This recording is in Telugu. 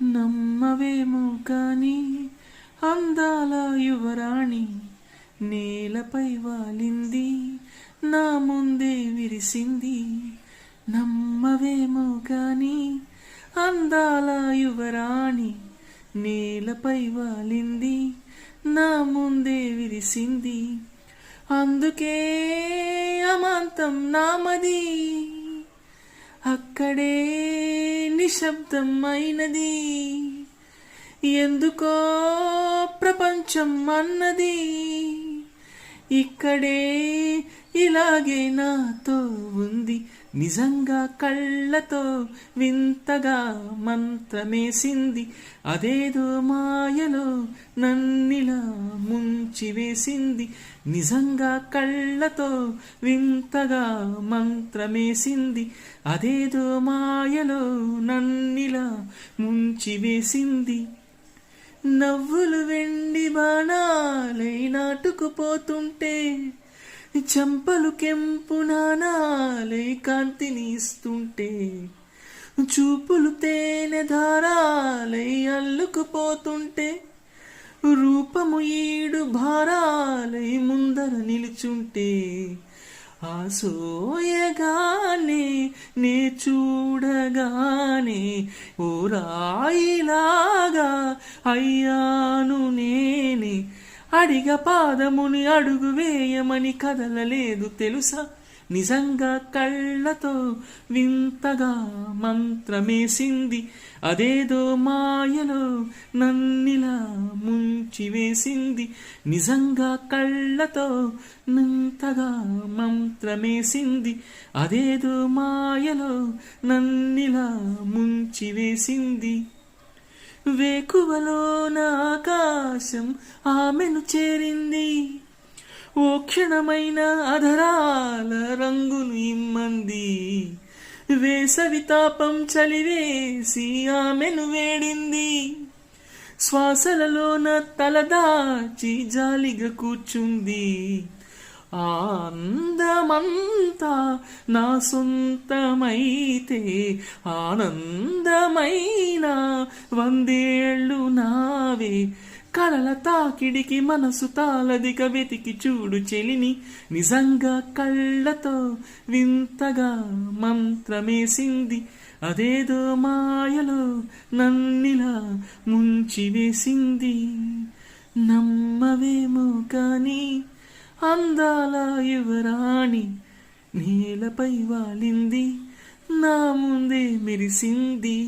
నమ్మవేమో కాని అందాల యువరాణి నేలపై వాలింది, నా ముందే విరిసింది. నమ్మవేమో కాని అందాల యువరాణి నేలపై వాలింది, నా ముందే విరిసింది. అందుకే అమాంతం నామది, అక్కడే నిశ్శబ్దం అయినది. ఎందుకో ప్రపంచం అన్నది, ఇక్కడే ఇలాగే నాతో ఉంది. నిజంగా కళ్ళతో వింతగా మంత్రమేసింది, అదేదో మాయలో నన్నిలా ముంచివేసింది. నిజంగా కళ్ళతో వింతగా మంత్రమేసింది, అదేదో మాయలో నన్నిలా ముంచివేసింది. నవ్వులు వెండి బాణాలై నాటుకుపోతుంటే, చెంపలు కెంపు నాణాలై కాంతిని ఇస్తుంటే, చూపులు తేనె ధారాలై అల్లుకుపోతుంటే, రూపము ఈడు భారాలై ముందర నిలుచుంటే, ఆసోయగానే నే చూడగానే ఓ రాయిలాగా అయ్యాను నేనే. అడిగ పాదముని అడుగు వేయమని కదలలేదు తెలుసా. నిజంగా కళ్ళతో వింతగా మంత్రమేసింది, అదేదో మాయలో నన్నిలా ముంచివేసింది. నిజంగా కళ్ళతో వింతగా మంత్రమేసింది, అదేదో మాయలో నన్నిలా ముంచివేసింది. వేకువలోన ఆకాశం ఆమెను చేరింది, ఓ క్షణమైన అధరాల రంగులు ఇమ్మంది. వేసవి తాపం చలివేసి ఆమెను వేడింది, శ్వాసలలోన తలదాచి జాలిగా కూర్చుంది. అందమంతా నా సొంతమైతే ఆనందమైన 100 ఏళ్ళు నావే. కలల తాకిడికి మనసు తాళదిక వెతికి చూడు చెలిని. నిజంగా కళ్ళతో వింతగా మంత్రమేసింది, అదేదో మాయలో నన్నిలా ముంచివేసింది. నమ్మవేమో కాని అందాల యువరాణి నేలపై వాలింది, నా ముందే మెరిసింది.